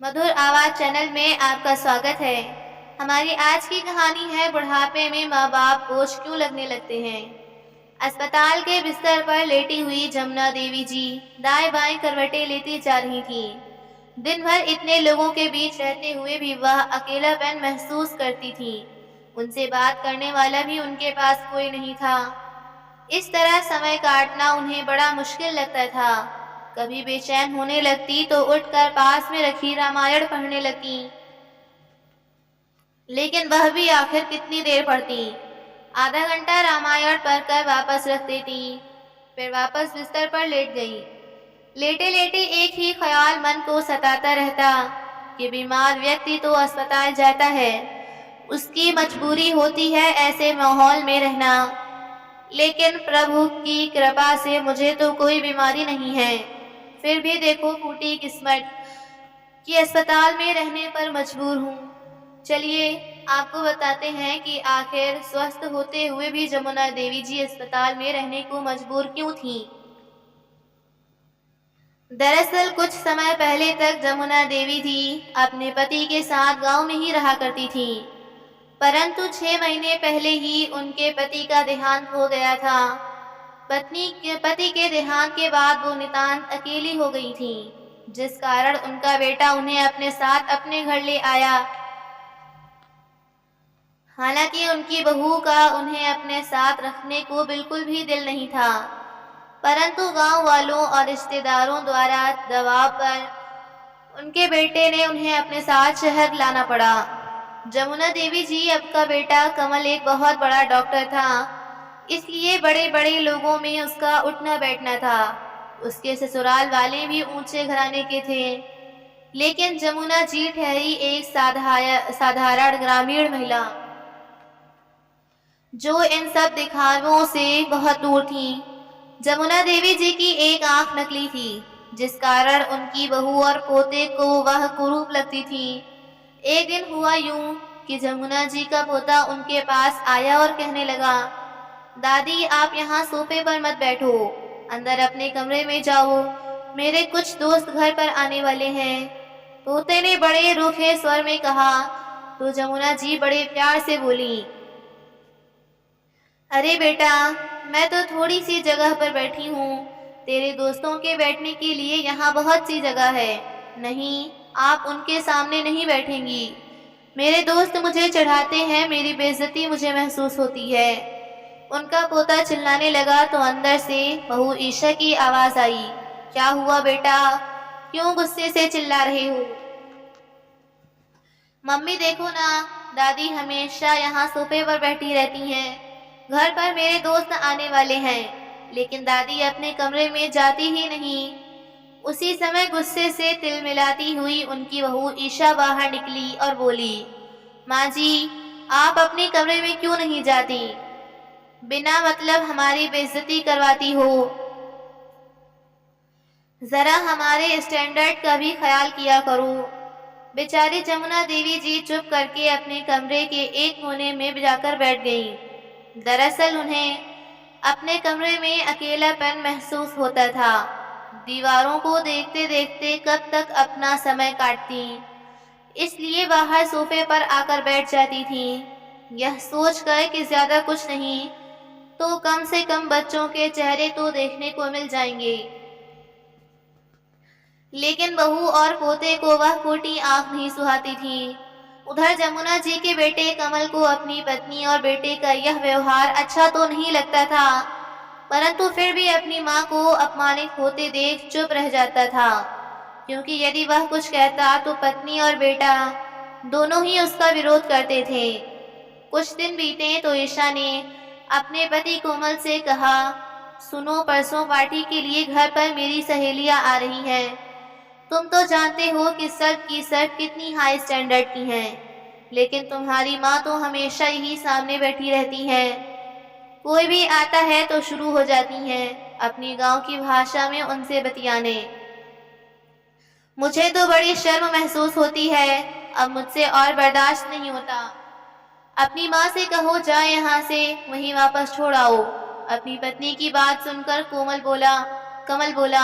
मधुर आवाज़ चैनल में आपका स्वागत है। हमारी आज की कहानी है बुढ़ापे में माँ बाप बोझ क्यों लगने लगते हैं। अस्पताल के बिस्तर पर लेटी हुई जमुना देवी जी दाएं बाएं करवटें लेती जा रही थीं। दिन भर इतने लोगों के बीच रहते हुए भी वह अकेलापन महसूस करती थीं। उनसे बात करने वाला भी उनके पास कोई नहीं था। इस तरह समय काटना उन्हें बड़ा मुश्किल लगता था। कभी बेचैन होने लगती तो उठकर पास में रखी रामायण पढ़ने लगती, लेकिन वह भी आखिर कितनी देर पढ़ती। आधा घंटा रामायण पढ़कर वापस रख देती, फिर वापस बिस्तर पर लेट गई। लेटे लेटे एक ही ख्याल मन को सताता रहता कि बीमार व्यक्ति तो अस्पताल जाता है, उसकी मजबूरी होती है ऐसे माहौल में रहना, लेकिन प्रभु की कृपा से मुझे तो कोई बीमारी नहीं है। फिर भी देखो फूटी किस्मत कि अस्पताल में रहने पर मजबूर हूँ। चलिए आपको बताते हैं कि आखिर स्वस्थ होते हुए भी जमुना देवी जी अस्पताल में रहने को मजबूर क्यों थीं। दरअसल कुछ समय पहले तक जमुना देवी जी अपने पति के साथ गांव में ही रहा करती थीं, परंतु 6 महीने पहले ही उनके पति का देहांत हो गया था। पति के देहांत के बाद वो नितांत अकेली हो गई थीं, जिस कारण उनका बेटा उन्हें अपने साथ अपने घर ले आया। हालांकि उनकी बहू का उन्हें अपने साथ रखने को बिल्कुल भी दिल नहीं था, परंतु गांव वालों और रिश्तेदारों द्वारा दबाव पर उनके बेटे ने उन्हें अपने साथ शहर लाना पड़ा। जमुना देवी जी अब का बेटा कमल एक बहुत बड़ा डॉक्टर था, इसलिए बड़े बड़े लोगों में उसका उठना बैठना था। उसके ससुराल वाले भी ऊंचे घराने के थे, लेकिन जमुना जी ठहरी एक साधारण ग्रामीण महिला, जो इन सब दिखावों से बहुत दूर थी। जमुना देवी जी की एक आंख नकली थी, जिस कारण उनकी बहू और पोते को वह कुरूप लगती थी। एक दिन हुआ यूं कि जमुना जी का पोता उनके पास आया और कहने लगा, दादी आप यहाँ सोफे पर मत बैठो, अंदर अपने कमरे में जाओ, मेरे कुछ दोस्त घर पर आने वाले हैं। पोते ने बड़े रूखे स्वर में कहा तो जमुना जी बड़े प्यार से बोली, अरे बेटा मैं तो थोड़ी सी जगह पर बैठी हूँ, तेरे दोस्तों के बैठने के लिए यहाँ बहुत सी जगह है। नहीं, आप उनके सामने नहीं बैठेंगी, मेरे दोस्त मुझे चढ़ाते हैं, मेरी बेइज्जती मुझे महसूस होती है। उनका पोता चिल्लाने लगा तो अंदर से बहू ईशा की आवाज आई, क्या हुआ बेटा, क्यों गुस्से से चिल्ला रहे हो। मम्मी देखो ना, दादी हमेशा यहाँ सोफे पर बैठी रहती हैं, घर पर मेरे दोस्त आने वाले हैं, लेकिन दादी अपने कमरे में जाती ही नहीं। उसी समय गुस्से से तिलमिलाती हुई उनकी बहू ईशा बाहर निकली और बोली, माँ जी आप अपने कमरे में क्यों नहीं जाती, बिना मतलब हमारी बेइज्जती करवाती हो। जरा हमारे स्टैंडर्ड का भी ख्याल किया करो। बेचारी जमुना देवी जी चुप करके अपने कमरे के एक कोने में जाकर बैठ गईं। दरअसल उन्हें अपने कमरे में अकेलापन महसूस होता था। दीवारों को देखते देखते कब तक अपना समय काटती, इसलिए बाहर सोफे पर आकर बैठ जाती थीं। यह सोचकर कि ज्यादा कुछ नहीं तो कम से कम बच्चों के चेहरे तो देखने को मिल जाएंगे, लेकिन बहू और पोते को वह फूटी आंख नहीं सुहाती थी। उधर जमुना जी के बेटे कमल को अपनी पत्नी और बेटे का यह व्यवहार अच्छा तो नहीं लगता था, परंतु फिर भी अपनी माँ को अपमानित होते देख चुप रह जाता था, क्योंकि यदि वह कुछ कहता तो पत्नी और बेटा दोनों ही उसका विरोध करते थे। कुछ दिन बीते तो ईशा ने अपने पति कोमल से कहा, सुनो परसों पार्टी के लिए घर पर मेरी सहेलियां आ रही हैं। तुम तो जानते हो कि सब की सब कितनी हाई स्टैंडर्ड की हैं, लेकिन तुम्हारी माँ तो हमेशा यही सामने बैठी रहती है। कोई भी आता है तो शुरू हो जाती हैं अपनी गांव की भाषा में उनसे बतियाने। मुझे तो बड़ी शर्म महसूस होती है, अब मुझसे और बर्दाश्त नहीं होता। अपनी माँ से कहो जाए यहाँ से, वहीं वापस छोड़ आओ। अपनी पत्नी की बात सुनकर कमल बोला,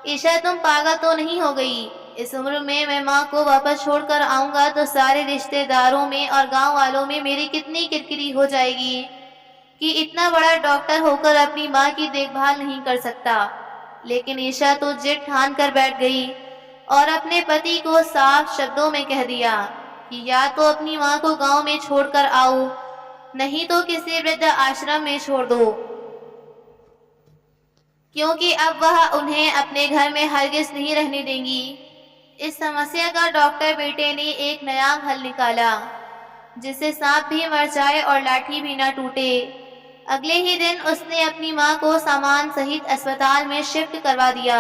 ईशा तुम पागल तो नहीं हो गई, इस उम्र में मैं माँ को वापस छोड़कर आऊँगा तो सारे रिश्तेदारों में और गांव वालों में मेरी कितनी किरकिरी हो जाएगी कि इतना बड़ा डॉक्टर होकर अपनी माँ की देखभाल नहीं कर सकता। लेकिन ईशा तो जिद ठान कर बैठ गई और अपने पति को साफ शब्दों में कह दिया कि या तो अपनी माँ को गांव में छोड़कर आओ, नहीं तो किसी वृद्ध आश्रम में छोड़ दो, क्योंकि अब वह उन्हें अपने घर में हरगिज नहीं रहने देंगी। इस समस्या का डॉक्टर बेटे ने एक नया हल निकाला, जिससे सांप भी मर जाए और लाठी भी न टूटे। अगले ही दिन उसने अपनी माँ को सामान सहित अस्पताल में शिफ्ट करवा दिया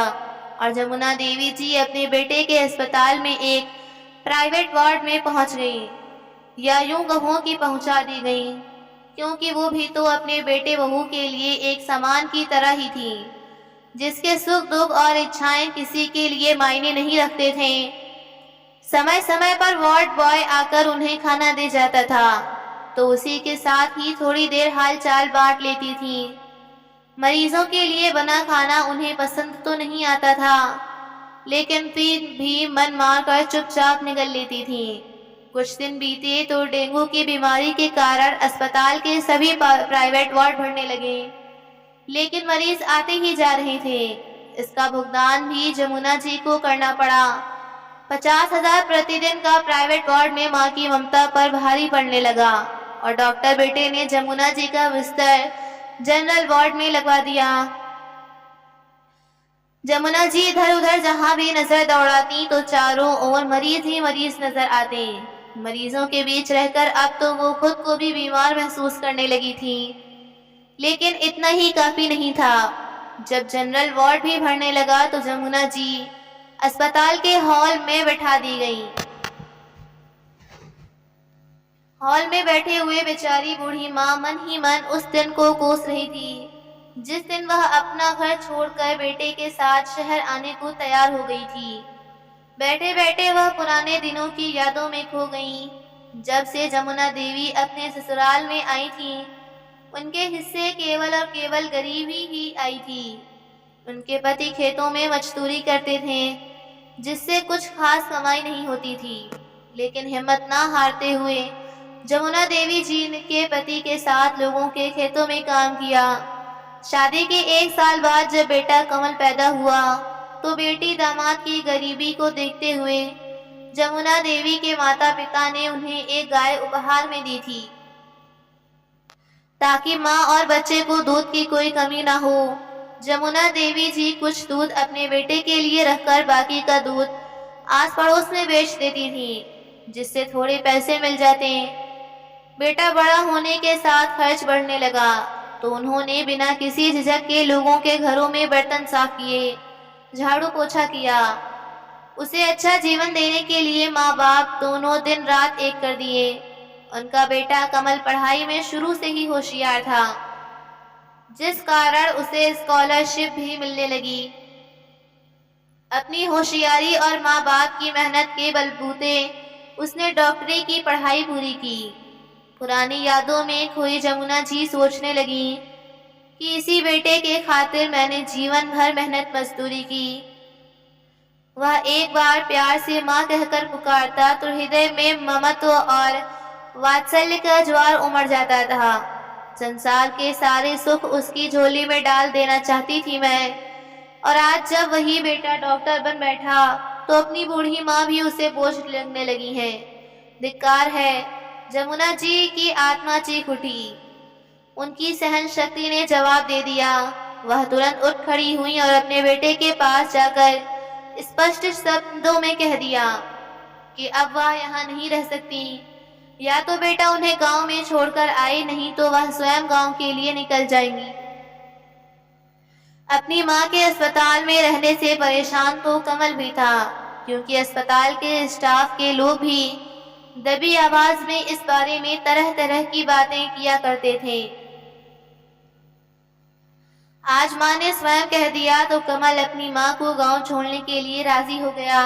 और जमुना देवी जी अपने बेटे के अस्पताल में एक प्राइवेट वार्ड में पहुंच गई, या यूं कहूं कि पहुंचा दी गई, क्योंकि वो भी तो अपने बेटे बहू के लिए एक सामान की तरह ही थी, जिसके सुख दुख और इच्छाएं किसी के लिए मायने नहीं रखते थे। समय समय पर वार्ड बॉय आकर उन्हें खाना दे जाता था, तो उसी के साथ ही थोड़ी देर हाल चाल बांट लेती थी। मरीजों के लिए बना खाना उन्हें पसंद तो नहीं आता था, लेकिन फिर भी मन मारकर चुपचाप निगल लेती थी। कुछ दिन बीते तो डेंगू की बीमारी के कारण अस्पताल के सभी प्राइवेट वार्ड भरने लगे, लेकिन मरीज आते ही जा रहे थे। इसका भुगतान भी जमुना जी को करना पड़ा। 50,000 प्रतिदिन का प्राइवेट वार्ड में माँ की ममता पर भारी पड़ने लगा और डॉक्टर बेटे ने जमुना जी का बिस्तर जनरल वार्ड में लगवा दिया। जमुना जी इधर उधर जहां भी नजर दौड़ाती तो चारों ओर मरीज ही मरीज नजर आते। मरीजों के बीच रहकर अब तो वो खुद को भी बीमार महसूस करने लगी थी, लेकिन इतना ही काफी नहीं था। जब जनरल वार्ड भी भरने लगा तो जमुना जी अस्पताल के हॉल में बैठा दी गई। हॉल में बैठे हुए बेचारी बूढ़ी माँ मन ही मन उस दिन को कोस रही थी, जिस दिन वह अपना घर छोड़कर बेटे के साथ शहर आने को तैयार हो गई थी। बैठे बैठे वह पुराने दिनों की यादों में खो गई। जब से जमुना देवी अपने ससुराल में आई थी, उनके हिस्से केवल और केवल गरीबी ही आई थी। उनके पति खेतों में मजदूरी करते थे, जिससे कुछ खास कमाई नहीं होती थी, लेकिन हिम्मत ना हारते हुए जमुना देवी जी के पति के साथ लोगों के खेतों में काम किया। शादी के 1 साल बाद जब बेटा कमल पैदा हुआ तो बेटी दामाद की गरीबी को देखते हुए जमुना देवी के माता पिता ने उन्हें एक गाय उपहार में दी थी, ताकि माँ और बच्चे को दूध की कोई कमी ना हो। जमुना देवी जी कुछ दूध अपने बेटे के लिए रखकर बाकी का दूध आस पड़ोस में बेच देती थी, जिससे थोड़े पैसे मिल जाते। बेटा बड़ा होने के साथ खर्च बढ़ने लगा तो उन्होंने बिना किसी झिझक के लोगों के घरों में बर्तन साफ किए, झाड़ू पोछा किया। उसे अच्छा जीवन देने के लिए माँ बाप दोनों दिन रात एक कर दिए। उनका बेटा कमल पढ़ाई में शुरू से ही होशियार था, जिस कारण उसे स्कॉलरशिप भी मिलने लगी। अपनी होशियारी और माँ बाप की मेहनत के बलबूते उसने डॉक्टरी की पढ़ाई पूरी की। पुरानी यादों में खोई जमुना जी सोचने लगी कि इसी बेटे के खातिर मैंने जीवन भर मेहनत मजदूरी की। वह एक बार प्यार से माँ कहकर पुकारता तो हृदय में ममत्व और वात्सल्य का ज्वार उमड़ जाता था। संसार के सारे सुख उसकी झोली में डाल देना चाहती थी मैं, और आज जब वही बेटा डॉक्टर बन बैठा तो अपनी बूढ़ी माँ भी उसे बोझ लगने लगी है। धिक्कार है। जमुना जी की आत्मा चीख उठी। उनकी सहन शक्ति ने जवाब दे दिया। वह तुरंत उठ खड़ी हुई और अपने बेटे के पास जाकर स्पष्ट शब्दों में कह दिया कि अब वह यहाँ नहीं रह सकती। या तो बेटा उन्हें गांव में छोड़कर आए, नहीं तो वह स्वयं गांव के लिए निकल जाएंगी। अपनी माँ के अस्पताल में रहने से परेशान तो कमल भी था, क्योंकि अस्पताल के स्टाफ के लोग भी दबी आवाज में इस बारे में तरह तरह की बातें किया करते थे। आज माँ ने स्वयं कह दिया तो कमल अपनी माँ को गांव छोड़ने के लिए राजी हो गया।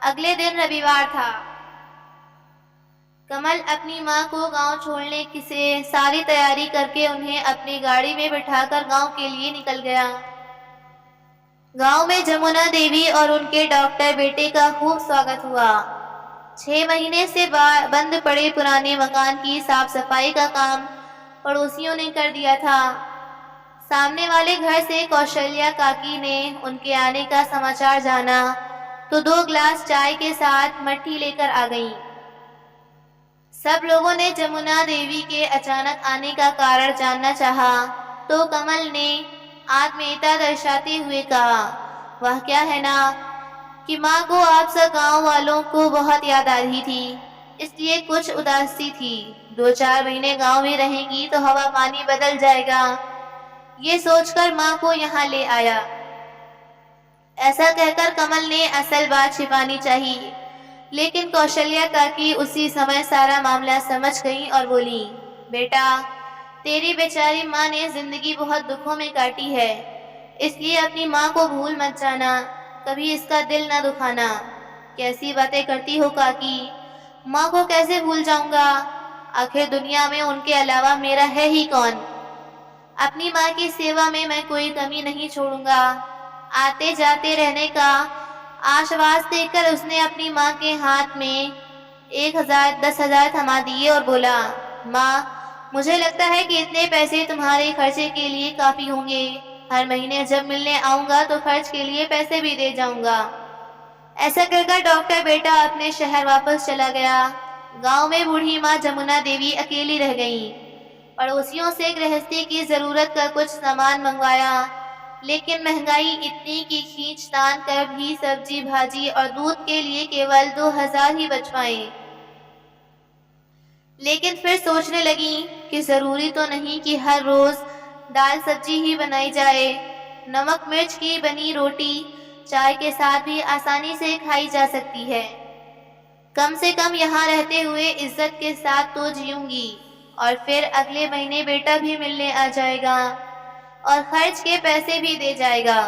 अगले दिन रविवार था। कमल अपनी माँ को गांव छोड़ने की से सारी तैयारी करके उन्हें अपनी गाड़ी में बिठाकर गांव के लिए निकल गया। गांव में जमुना देवी और उनके डॉक्टर बेटे का खूब स्वागत हुआ। 6 महीने से बंद पड़े पुराने मकान की साफ सफाई का काम पड़ोसियों ने कर दिया था। सामने वाले घर से कौशल्या काकी ने उनके आने का समाचार जाना तो 2 गिलास चाय के साथ मट्ठी लेकर आ गईं। सब लोगों ने जमुना देवी के अचानक आने का कारण जानना चाहा, तो कमल ने आत्मीयता दर्शाते हुए कहा, वह क्या है ना कि माँ को आप सब गांव वालों को बहुत याद आ रही थी, इसलिए कुछ उदासी थी। 2-4 महीने गांव में रहेंगी तो हवा पानी बदल जाएगा, ये सोचकर माँ को यहाँ ले आया। ऐसा कहकर कमल ने असल बात छिपानी चाहिए, लेकिन कौशल्या काकी उसी समय सारा मामला समझ गई और बोली, बेटा, तेरी बेचारी माँ ने जिंदगी बहुत दुखों में काटी है, इसलिए अपनी माँ को भूल मत जाना, कभी इसका दिल न दुखाना। कैसी बातें करती हो काकी, माँ को कैसे भूल जाऊंगा? आखिर दुनिया में उनके अलावा मेरा है ही कौन? अपनी माँ की सेवा में मैं कोई कमी नहीं छोड़ूंगा। आते जाते रहने का आश्वास देकर उसने अपनी माँ के हाथ में 1,000 10,000 थमा दिए और बोला, माँ, मुझे लगता है कि इतने पैसे तुम्हारे खर्चे के लिए काफी होंगे। हर महीने जब मिलने आऊंगा तो खर्च के लिए पैसे भी दे जाऊंगा। ऐसा कहकर डॉक्टर बेटा अपने शहर वापस चला गया। गांव में बूढ़ी माँ जमुना देवी अकेली रह गई। पड़ोसियों से गृहस्थी की जरूरत का कुछ सामान मंगवाया, लेकिन महंगाई इतनी कि खींचतान कर भी सब्जी भाजी और दूध के लिए केवल 2,000 ही बच पाए। लेकिन फिर सोचने लगी कि जरूरी तो नहीं कि हर रोज दाल सब्जी ही बनाई जाए। नमक मिर्च की बनी रोटी चाय के साथ भी आसानी से खाई जा सकती है। कम से कम यहाँ रहते हुए इज्जत के साथ तो जीऊंगी, और फिर अगले महीने बेटा भी मिलने आ जाएगा और खर्च के पैसे भी दे जाएगा।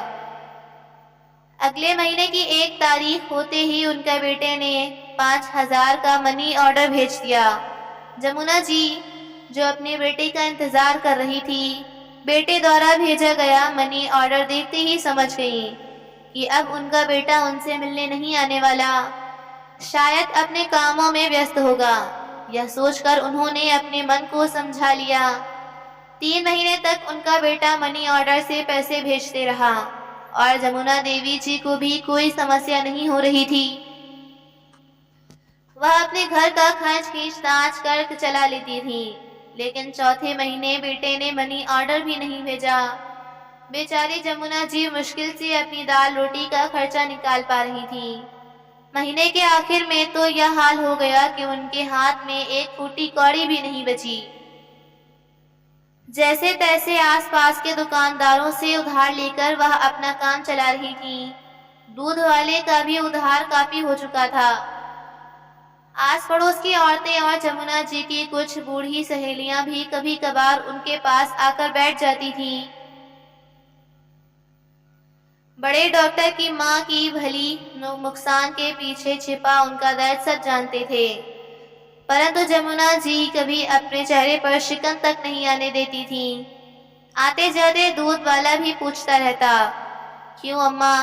अगले महीने की 1 तारीख होते ही उनका बेटे ने 5,000 का मनी ऑर्डर भेज दिया। जमुना जी, जो अपने बेटे का इंतजार कर रही थी, बेटे द्वारा भेजा गया मनी ऑर्डर देखते ही समझ गई कि अब उनका बेटा उनसे मिलने नहीं आने वाला, शायद अपने कामों में व्यस्त होगा। यह सोचकर उन्होंने अपने मन को समझा लिया। 3 महीने तक उनका बेटा मनी ऑर्डर से पैसे भेजते रहा और जमुना देवी जी को भी कोई समस्या नहीं हो रही थी। वह अपने घर का खर्च खींचतान कर चला लेती थी, लेकिन चौथे महीने बेटे ने मनी ऑर्डर भी नहीं भेजा। बेचारी जमुना जी मुश्किल से अपनी दाल रोटी का खर्चा निकाल पा रही थी। महीने के आखिर में तो यह हाल हो गया कि उनके हाथ में एक फूटी कौड़ी भी नहीं बची। जैसे तैसे आसपास के दुकानदारों से उधार लेकर वह अपना काम चला रही थी। दूध वाले का भी उधार काफी हो चुका था। आस पड़ोस की औरतें और जमुना जी की कुछ बूढ़ी सहेलियां भी कभी कभार उनके पास आकर बैठ जाती थीं। बड़े डॉक्टर की माँ की भली नुकसान के पीछे छिपा उनका दर्द सब जानते थे, परंतु जमुना जी कभी अपने चेहरे पर शिकन तक नहीं आने देती थी। आते जाते दूध वाला भी पूछता रहता, क्यों अम्मा,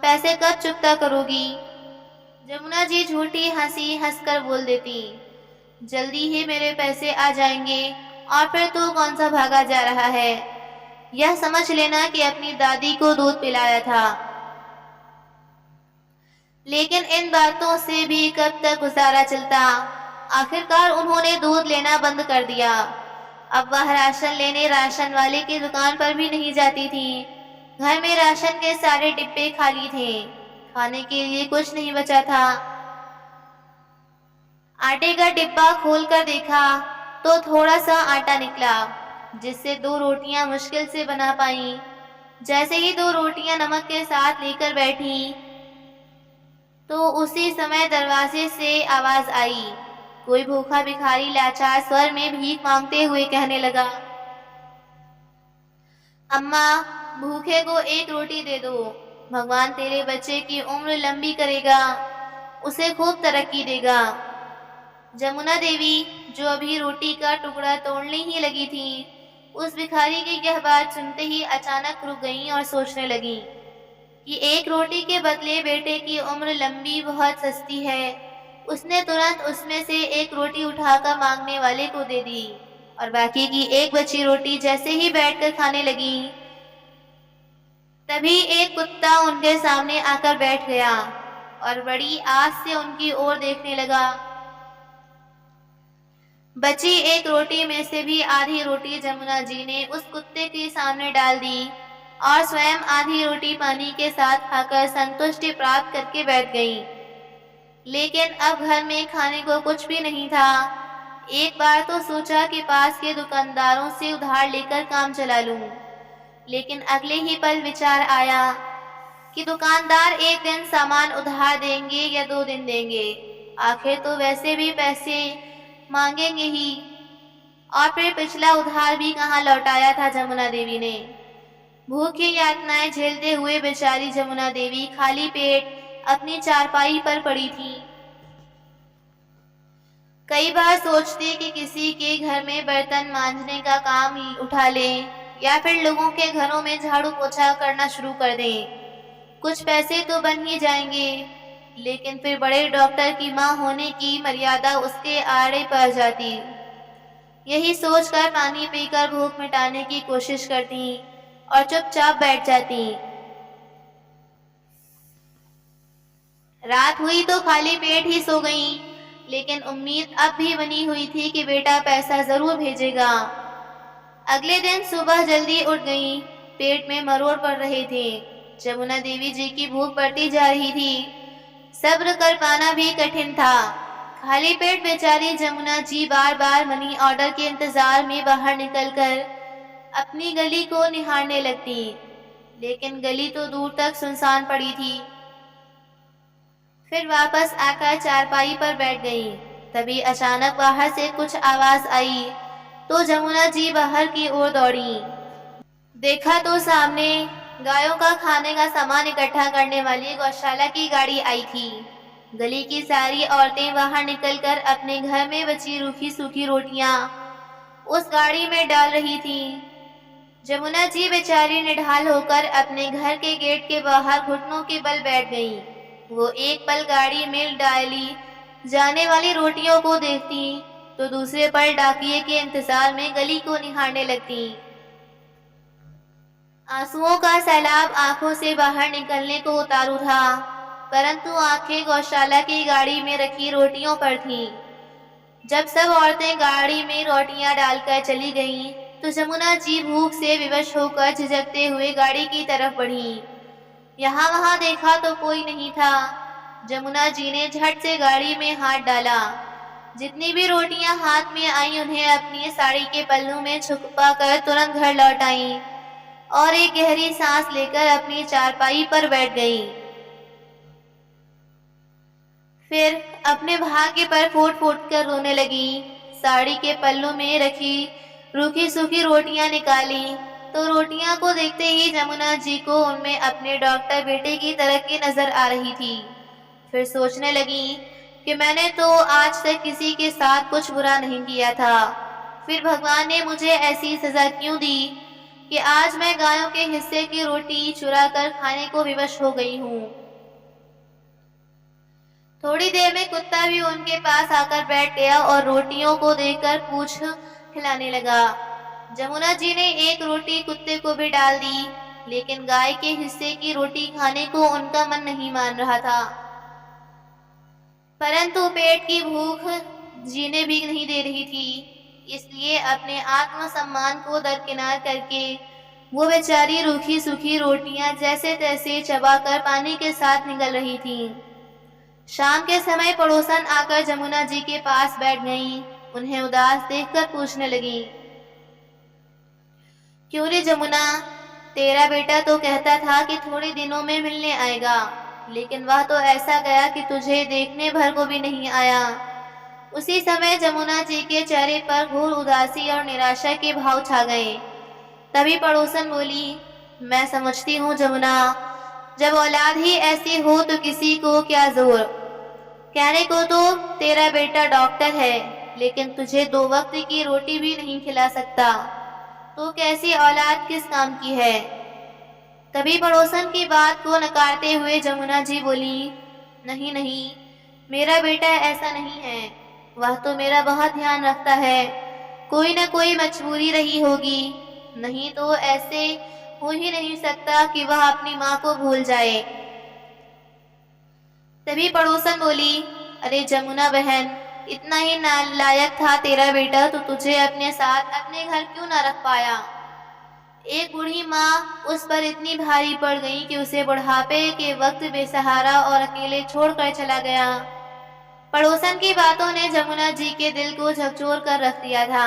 पैसे कब चुकता करोगी? जमुना जी झूठी हंसी हंसकर बोल देती, जल्दी ही मेरे पैसे आ जाएंगे, और फिर तू कौन सा भागा जा रहा है? यह समझ लेना कि अपनी दादी को दूध पिलाया था। लेकिन इन बातों से भी कब तक गुजारा चलता। आखिरकार उन्होंने दूध लेना बंद कर दिया। अब वह राशन लेने राशन वाले की दुकान पर भी नहीं जाती थी। घर में राशन के सारे डिब्बे खाली थे, खाने के लिए कुछ नहीं बचा था। आटे का डिब्बा खोलकर देखा तो थोड़ा सा आटा निकला, जिससे 2 रोटियां मुश्किल से बना पाई। जैसे ही 2 रोटियां नमक के साथ लेकर बैठी तो उसी समय दरवाजे से आवाज आई। कोई भूखा भिखारी लाचार स्वर में भीख मांगते हुए कहने लगा, अम्मा, भूखे को 1 रोटी दे दो, भगवान तेरे बच्चे की उम्र लंबी करेगा, उसे खूब तरक्की देगा। जमुना देवी, जो अभी रोटी का टुकड़ा तोड़ने ही लगी थी, उस भिखारी की यह बात सुनते ही अचानक रुक गईं और सोचने लगीं। कि एक रोटी के बदले बेटे की उम्र लंबी बहुत सस्ती है। उसने तुरंत उसमें से एक रोटी उठाकर मांगने वाले को दे दी और बाकी की एक बची रोटी जैसे ही बैठकर खाने लगी, तभी एक कुत्ता उनके सामने आकर बैठ गया और बड़ी आस से उनकी ओर देखने लगा। बची एक रोटी में से भी आधी रोटी जमुना जी ने उस कुत्ते के सामने डाल दी और स्वयं आधी रोटी पानी के साथ खाकर संतुष्टि प्राप्त करके बैठ गई। लेकिन अब घर में खाने को कुछ भी नहीं था। एक बार तो सोचा कि पास के दुकानदारों से उधार लेकर काम चला लूं, लेकिन अगले ही पल विचार आया कि दुकानदार एक दिन सामान उधार देंगे या 2 दिन देंगे, आखिर तो वैसे भी पैसे मांगेंगे ही। और फिर पिछला उधार भी कहाँ लौटाया था जमुना देवी ने। भूख की यातनाएं झेलते हुए बेचारी जमुना देवी खाली पेट अपनी चारपाई पर पड़ी थी। कई बार सोचती कि किसी के घर में बर्तन मांजने का काम उठा ले या फिर लोगों के घरों में झाड़ू पोछा करना शुरू कर दें, कुछ पैसे तो बन ही जाएंगे। लेकिन फिर बड़े डॉक्टर की मां होने की मर्यादा उसके आड़े पड़ जाती। यही सोचकर पानी पीकर भूख मिटाने की कोशिश करती और चुपचाप बैठ जाती। रात हुई तो खाली पेट ही सो गई, लेकिन उम्मीद अब भी बनी हुई थी कि बेटा पैसा जरूर भेजेगा। अगले दिन सुबह जल्दी उठ गई। पेट में मरोड़ पड़ रहे थे। जमुना देवी जी की भूख बढ़ती जा रही थी। सब्र कर पाना भी कठिन था। खाली पेट बेचारी जमुना जी बार बार मनी ऑर्डर के इंतजार में बाहर निकलकर अपनी गली को निहारने लगती, लेकिन गली तो दूर तक सुनसान पड़ी थी। फिर वापस आकर चारपाई पर बैठ गई। तभी अचानक बाहर से कुछ आवाज आई तो जमुना जी बाहर की ओर दौड़ी। देखा तो सामने गायों का खाने का सामान इकट्ठा करने वाली गौशाला की गाड़ी आई थी। गली की सारी औरतें बाहर निकलकर अपने घर में बची रूखी सूखी रोटियां उस गाड़ी में डाल रही थीं। जमुना जी बेचारी निढाल होकर अपने घर के गेट के बाहर घुटनों के बल बैठ गई। वो एक पल गाड़ी में डाली जाने वाली रोटियों को देखती तो दूसरे पल डाकिये के इंतजार में गली को निहारने लगती। आंसुओं का सैलाब आंखों से बाहर निकलने को उतारू था, परंतु आंखें गौशाला की गाड़ी में रखी रोटियों पर थीं। जब सब औरतें गाड़ी में रोटियां डालकर चली गईं, तो जमुना जी भूख से विवश होकर झिझकते हुए गाड़ी की तरफ बढ़ी। यहाँ वहां देखा तो कोई नहीं था। जमुना जी ने झट से गाड़ी में हाथ डाला। जितनी भी रोटियां हाथ में आई उन्हें अपनी साड़ी के पल्लू में छुपाकर तुरंत घर लौट आई और एक गहरी सांस लेकर अपनी चारपाई पर बैठ गई। फिर अपने भाग्य पर फूट फूट कर रोने लगी। साड़ी के पल्लू में रखी रूखी सूखी रोटियां निकाली तो रोटियां को देखते ही जमुना जी को उनमें अपने डॉक्टर बेटे की तरक्की नजर आ रही थी। फिर सोचने लगी कि मैंने तो आज तक किसी के साथ कुछ बुरा नहीं किया था, फिर भगवान ने मुझे ऐसी सजा क्यों दी कि आज मैं गायों के हिस्से की रोटी चुरा कर खाने को विवश हो गई हूँ। थोड़ी देर में कुत्ता भी उनके पास आकर बैठ गया और रोटियों को देखकर पूंछ हिलाने लगा। जमुना जी ने एक रोटी कुत्ते को भी डाल दी, लेकिन गाय के हिस्से की रोटी खाने को उनका मन नहीं मान रहा था। परंतु पेट की भूख जीने भी नहीं दे रही थी, इसलिए अपने आत्मसम्मान को दरकिनार करके वो बेचारी रूखी सूखी रोटियां जैसे तैसे चबाकर पानी के साथ निगल रही थीं। शाम के समय पड़ोसन आकर जमुना जी के पास बैठ गईं। उन्हें उदास देखकर पूछने लगी, क्यों रे जमुना, तेरा बेटा तो कहता था कि थोड़े दिनों में मिलने आएगा, लेकिन वह तो ऐसा गया कि तुझे देखने भर को भी नहीं आया। उसी समय जमुना जी के चेहरे पर घोर उदासी और निराशा के भाव छा गए। तभी पड़ोसन बोली, मैं समझती हूँ जमुना, जब औलाद ही ऐसी हो तो किसी को क्या जोर। कहने को तो तेरा बेटा डॉक्टर है, लेकिन तुझे 2 वक्त की रोटी भी नहीं खिला सकता, तो कैसी औलाद किस काम की है। तभी पड़ोसन की बात को नकारते हुए जमुना जी बोली, नहीं नहीं, मेरा बेटा ऐसा नहीं है, वह तो मेरा बहुत ध्यान रखता है, कोई न कोई मजबूरी रही होगी, नहीं तो ऐसे हो ही नहीं सकता कि वह अपनी माँ को भूल जाए। तभी पड़ोसन बोली, अरे जमुना बहन, इतना ही नालायक था तेरा बेटा तो तुझे अपने साथ अपने घर क्यों ना रख पाया। एक बूढ़ी माँ उस पर इतनी भारी पड़ गई कि उसे बुढ़ापे के वक्त बेसहारा और अकेले छोड़कर चला गया। पड़ोसन की बातों ने जमुना जी के दिल को झकझोर कर रख दिया था।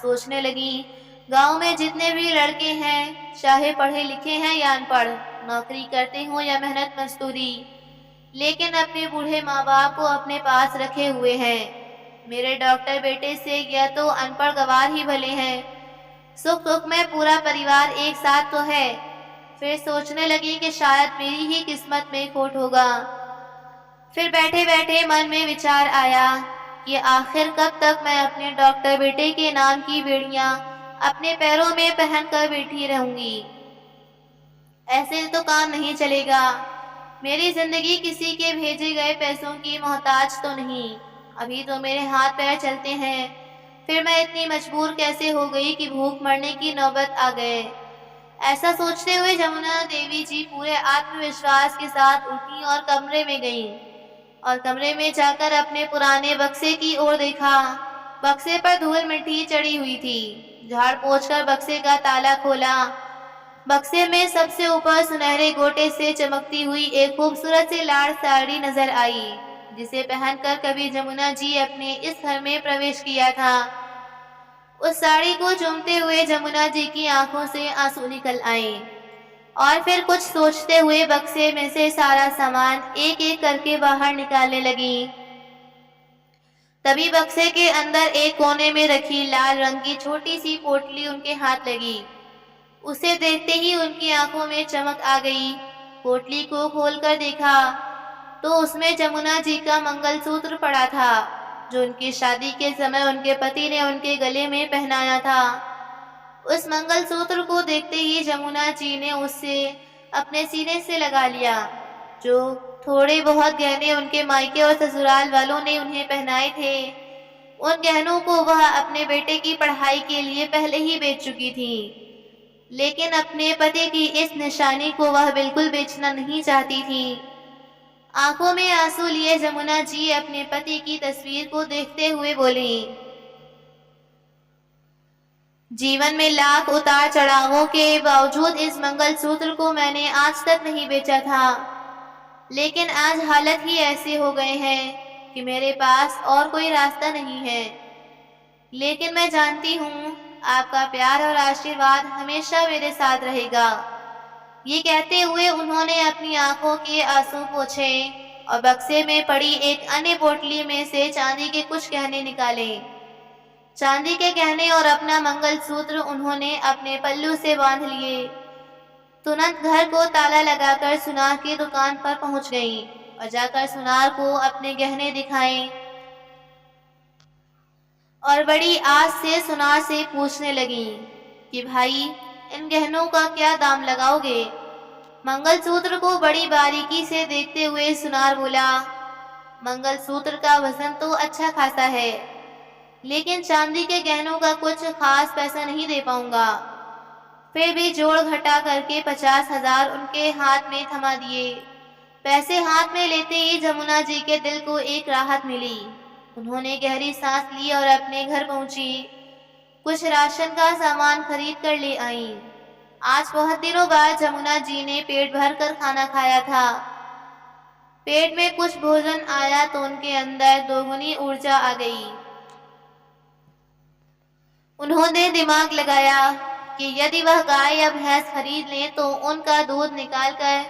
सोचने लगी, गांव में जितने भी लड़के हैं, चाहे पढ़े लिखे हैं या अनपढ़, नौकरी करते हो या मेहनत मजदूरी, लेकिन अपने बूढ़े माँ बाप को अपने पास रखे हुए हैं। मेरे डॉक्टर बेटे से यह तो अनपढ़ गवार ही भले हैं, सुख दुख में पूरा परिवार एक साथ तो है। फिर सोचने लगी कि शायद मेरी ही किस्मत में खोट होगा। फिर बैठे बैठे मन में विचार आया कि आखिर कब तक मैं अपने डॉक्टर बेटे के नाम की बेड़ियां अपने पैरों में पहनकर बैठी रहूंगी। ऐसे तो काम नहीं चलेगा। मेरी जिंदगी किसी के भेजे गए पैसों की मोहताज तो नहीं, अभी तो मेरे हाथ पैर चलते हैं, फिर मैं इतनी मजबूर कैसे हो गई कि भूख मरने की नौबत आ गए। ऐसा सोचते हुए जमुना देवी जी पूरे आत्मविश्वास के साथ उठी और कमरे में गईं, और कमरे में जाकर अपने पुराने बक्से की ओर देखा। बक्से पर धूल मिट्टी चढ़ी हुई थी। झाड़ पोंछकर बक्से का ताला खोला। बक्से में सबसे ऊपर सुनहरे गोटे से चमकती हुई एक खूबसूरत सी लाल साड़ी नजर आई, जिसे पहनकर कभी जमुना जी अपने इस घर में प्रवेश किया था। उस साड़ी को चूमते हुए जमुना जी की आंखों से आंसू निकल आए, और फिर कुछ सोचते हुए बक्से में से सारा सामान एक एक करके बाहर निकालने लगी। तभी बक्से के अंदर एक कोने में रखी लाल रंग की छोटी सी पोटली उनके हाथ लगी। उसे देखते ही उनकी आंखों में चमक आ गई। पोटली को खोलकर देखा तो उसमें जमुना जी का मंगलसूत्र पड़ा था, जो उनकी शादी के समय उनके पति ने उनके गले में पहनाया था। उस मंगलसूत्र को देखते ही जमुना जी ने उससे अपने सीने से लगा लिया। जो थोड़े बहुत गहने उनके मायके और ससुराल वालों ने उन्हें पहनाए थे, उन गहनों को वह अपने बेटे की पढ़ाई के लिए पहले ही बेच चुकी थी, लेकिन अपने पति की इस निशानी को वह बिल्कुल बेचना नहीं चाहती थी। आंखों में आंसू लिए जमुना जी अपने पति की तस्वीर को देखते हुए बोली, जीवन में लाख उतार चढ़ावों के बावजूद इस मंगलसूत्र को मैंने आज तक नहीं बेचा था, लेकिन आज हालत ही ऐसे हो गए हैं कि मेरे पास और कोई रास्ता नहीं है। लेकिन मैं जानती हूँ आपका प्यार और आशीर्वाद हमेशा मेरे साथ रहेगा। ये कहते हुए उन्होंने अपनी आंखों के आंसू पोंछे और बक्से में पड़ी एक अन्य पोटली में से चांदी के कुछ गहने निकाले। चांदी के गहने और अपना मंगलसूत्र उन्होंने अपने पल्लू से बांध लिए। तुरंत घर को ताला लगाकर सुनार की दुकान पर पहुंच गई और जाकर सुनार को अपने गहने दिखाए, और बड़ी आस से सुनार से पूछने लगी कि भाई, इन गहनों का क्या दाम लगाओगे। मंगलसूत्र को बड़ी बारीकी से देखते हुए सुनार बोला, मंगलसूत्र का वजन तो अच्छा खासा है, लेकिन चांदी के गहनों का कुछ खास पैसा नहीं दे पाऊंगा। फिर भी जोड़ घटा करके 50,000 उनके हाथ में थमा दिए। पैसे हाथ में लेते ही जमुना जी के दिल को एक राहत मिली। उन्होंने गहरी सांस ली और अपने घर पहुंची। कुछ राशन का सामान खरीद कर ले आई। आज बहुत दिनों बाद जमुना जी ने पेट भर कर खाना खाया था। पेट में कुछ भोजन आया तो उनके अंदर दोगुनी ऊर्जा आ गई। उन्होंने दिमाग लगाया कि यदि वह गाय या भैंस खरीद लें तो उनका दूध निकालकर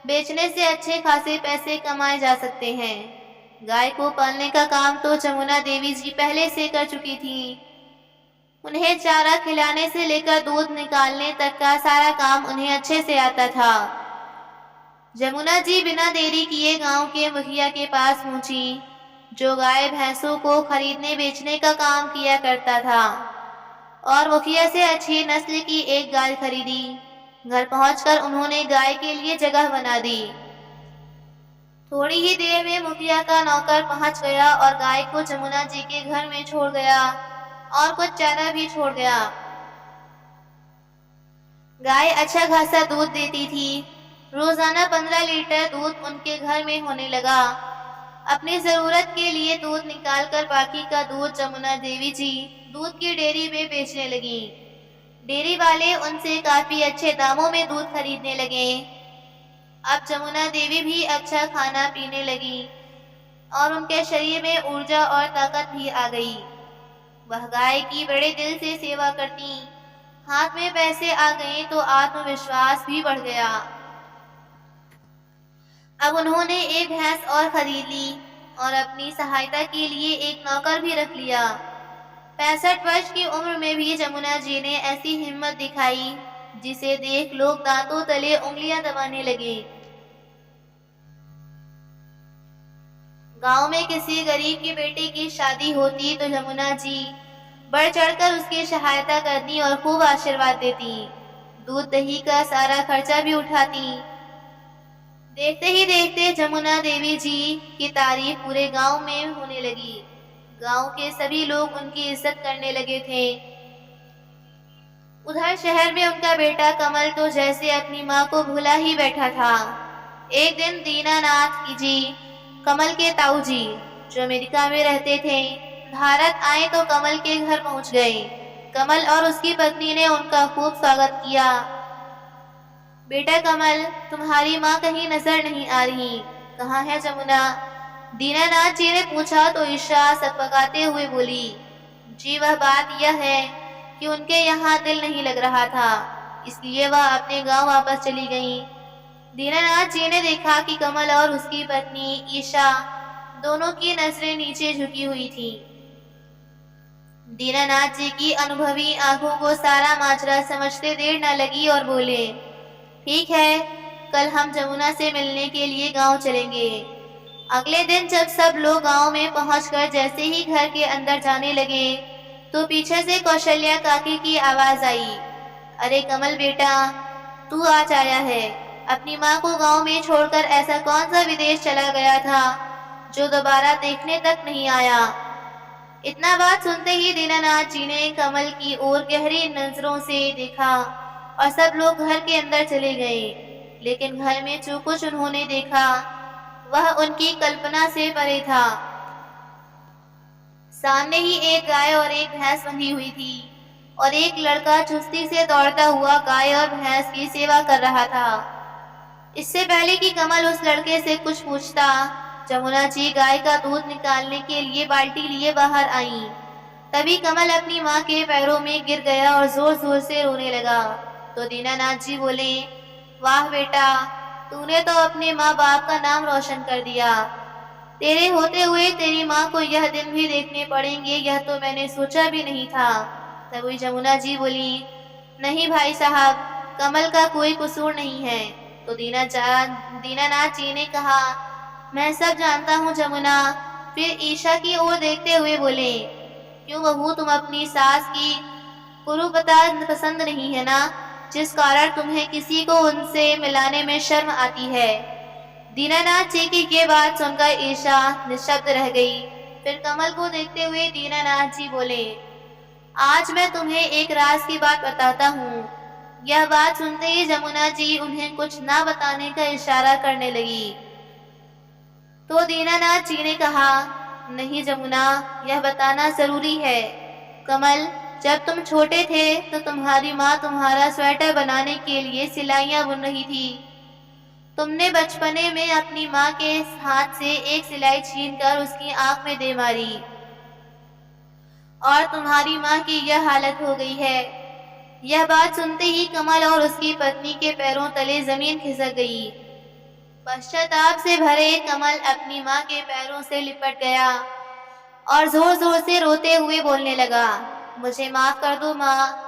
बेचने से अच्छे खासे पैसे कमाए जा सकते हैं। गाय को पालने का काम तो जमुना देवी जी पहले से कर चुकी थी। उन्हें चारा खिलाने से लेकर दूध निकालने तक का सारा काम उन्हें अच्छे से आता था। जमुना जी बिना देरी किए गांव के मुखिया के पास पहुंची, जो गाय भैंसों को खरीदने बेचने का काम किया करता था, और मुखिया से अच्छी नस्ल की एक गाय खरीदी। घर पहुंचकर उन्होंने गाय के लिए जगह बना दी। थोड़ी ही देर में मुखिया का नौकर पहुंच गया और गाय को जमुना जी के घर में छोड़ गया और कुछ चारा भी छोड़ गया। गाय अच्छा खासा दूध देती थी। रोजाना 15 लीटर दूध उनके घर में होने लगा। अपनी जरूरत के लिए दूध निकालकर बाकी का दूध जमुना देवी जी दूध की डेयरी में बेचने लगी। डेयरी वाले उनसे काफी अच्छे दामों में दूध खरीदने लगे। अब जमुना देवी भी अच्छा खाना पीने लगी और उनके शरीर में ऊर्जा और ताकत भी आ गई। वह गाय की बड़े दिल से सेवा करती। हाथ में पैसे आ गए तो आत्मविश्वास भी बढ़ गया। अब उन्होंने एक भैंस और खरीद ली और अपनी सहायता के लिए एक नौकर भी रख लिया। 65 वर्ष की उम्र में भी जमुना जी ने ऐसी हिम्मत दिखाई जिसे देख लोग दांतों तले उंगलियां दबाने लगे। गांव में किसी गरीब की बेटी की शादी होती तो जमुना जी बढ़ चढ़कर उसकी सहायता करती और खूब आशीर्वाद देती। दूध दही का सारा खर्चा भी उठाती। देखते ही देखते जमुना देवी जी की तारीफ पूरे गांव में होने लगी। गांव के सभी लोग उनकी इज्जत करने लगे थे। उधर शहर में उनका बेटा कमल तो जैसे अपनी माँ को भुला ही बैठा था। एक दिन दीनानाथ जी, कमल के ताऊ जी, जो अमेरिका में रहते थे, भारत आए तो कमल के घर पहुंच गए। कमल और उसकी पत्नी ने उनका खूब स्वागत किया। बेटा कमल, तुम्हारी माँ कहीं नजर नहीं आ रही, कहाँ है जमुना? दीनानाथ जी ने पूछा तो ईशा सकपकाते हुए बोली, जी वह बात यह है कि उनके यहाँ दिल नहीं लग रहा था, इसलिए वह अपने गांव वापस चली गईं। दीनानाथ जी ने देखा कि कमल और उसकी पत्नी ईशा दोनों की नजरें नीचे झुकी हुई थी। दीनानाथ जी की अनुभवी आंखों को सारा माजरा समझते देर न लगी और बोले, ठीक है, कल हम जमुना से मिलने के लिए गांव चलेंगे। अगले दिन जब सब लोग गांव में पहुंचकर जैसे ही घर के अंदर जाने लगे तो पीछे से कौशल्या काकी की आवाज आई, अरे कमल बेटा, तू आज आया है। अपनी माँ को गांव में छोड़कर ऐसा कौन सा विदेश चला गया था जो दोबारा देखने तक नहीं आया? इतना बात सुनते ही दीनानाथ जी ने कमल की ओर गहरी नजरों से देखा और सब लोग घर के अंदर चले गए। लेकिन घर में जो कुछ उन्होंने देखा वह उनकी कल्पना से परे था। सामने ही एक गाय और एक भैंस बंधी हुई थी और एक लड़का चुस्ती से दौड़ता हुआ गाय और भैंस की सेवा कर रहा था। इससे पहले कि कमल उस लड़के से कुछ पूछता, जमुना जी गाय का दूध निकालने के लिए बाल्टी लिए बाहर आईं। तभी कमल अपनी माँ के पैरों में गिर गया और जोर जोर से रोने लगा। तो दीनानाथ जी बोले, वाह बेटा, तूने तो अपने माँ बाप का नाम रोशन कर दिया। तेरे होते हुए तेरी माँ को यह दिन भी देखने पड़ेंगे, यह तो मैंने सोचा भी नहीं था। तभी जमुना जी बोली, नहीं भाई साहब, कमल का कोई कसूर नहीं है। तो दीनानाथ जी ने कहा, मैं सब जानता हूँ जमुना। फिर ईशा की ओर देखते हुए बोले, क्यों बहू, तुम अपनी सास की कुरूपता पसंद नहीं है ना, जिस कारण तुम्हें किसी को उनसे मिलाने में शर्म आती है? दीनानाथ जी की ये बात सुनकर ईशा निशब्द रह गई। फिर कमल को देखते हुए दीनानाथ जी बोले, आज मैं तुम्हें एक राज की बात बताता हूँ। यह बात सुनते ही जमुना जी उन्हें कुछ ना बताने का इशारा करने लगी। तो दीनानाथ जी ने कहा, नहीं जमुना, यह बताना जरूरी है। कमल, जब तुम छोटे थे तो तुम्हारी माँ तुम्हारा स्वेटर बनाने के लिए सिलाइयाँ बुन रही थी। तुमने बचपने में अपनी माँ के हाथ से एक सिलाई छीनकर उसकी आंख में दे मारी और तुम्हारी माँ की यह हालत हो गई है। यह बात सुनते ही कमल और उसकी पत्नी के पैरों तले जमीन खिसक गई। पश्चाताप से भरे कमल अपनी माँ के पैरों से लिपट गया और जोर जोर से रोते हुए बोलने लगा, मुझे माफ कर दो माँ।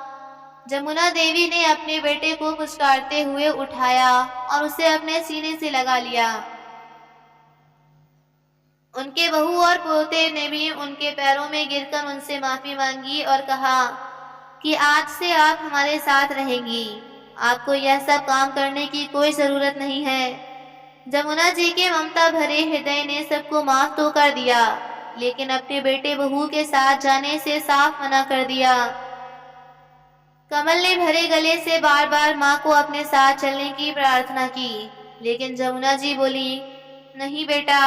जमुना देवी ने अपने बेटे को पुचकारते हुए उठाया और उसे अपने सीने से लगा लिया। उनके बहू और पोते ने भी उनके पैरों में गिरकर उनसे माफी मांगी और कहा कि आज से आप हमारे साथ रहेंगी। आपको यह सब काम करने की कोई ज़रूरत नहीं है। जमुना जी के ममता भरे हृदय ने सबको माफ तो कर दिया, लेकिन अपने बेटे बहू के साथ जाने से साफ मना कर दिया। कमल ने भरे गले से बार बार माँ को अपने साथ चलने की प्रार्थना की, लेकिन जमुना जी बोली, नहीं बेटा,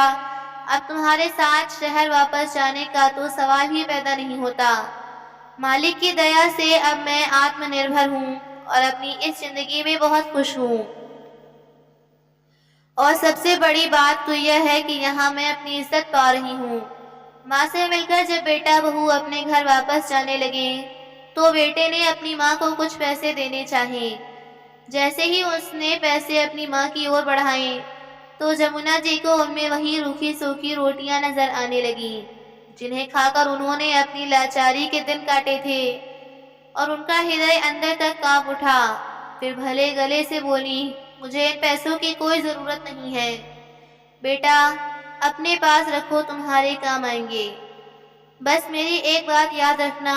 अब तुम्हारे साथ शहर वापस जाने का तो सवाल ही पैदा नहीं होता। मालिक की दया से अब मैं आत्मनिर्भर हूँ और अपनी इस जिंदगी में बहुत खुश हूँ। और सबसे बड़ी बात तो यह है कि यहाँ मैं अपनी इज्जत पा रही हूँ। माँ से मिलकर जब बेटा बहू अपने घर वापस जाने लगे तो बेटे ने अपनी माँ को कुछ पैसे देने चाहे। जैसे ही उसने पैसे अपनी माँ की ओर बढ़ाए तो जमुना जी को उनमें वही रूखी सूखी रोटियां नजर आने लगी, जिन्हें खाकर उन्होंने अपनी लाचारी के दिन काटे थे। और उनका हृदय अंदर तक कांप उठा। फिर भले गले से बोली, मुझे इन पैसों की कोई जरूरत नहीं है बेटा, अपने पास रखो, तुम्हारे काम आएंगे। बस मेरी एक बात याद रखना,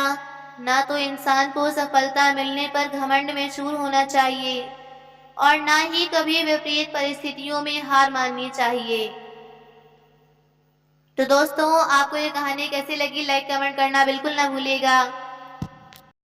ना तो इंसान को सफलता मिलने पर घमंड में चूर होना चाहिए और ना ही कभी विपरीत परिस्थितियों में हार माननी चाहिए। तो दोस्तों, आपको ये कहानी कैसी लगी, लाइक कमेंट करना बिल्कुल ना भूलिएगा।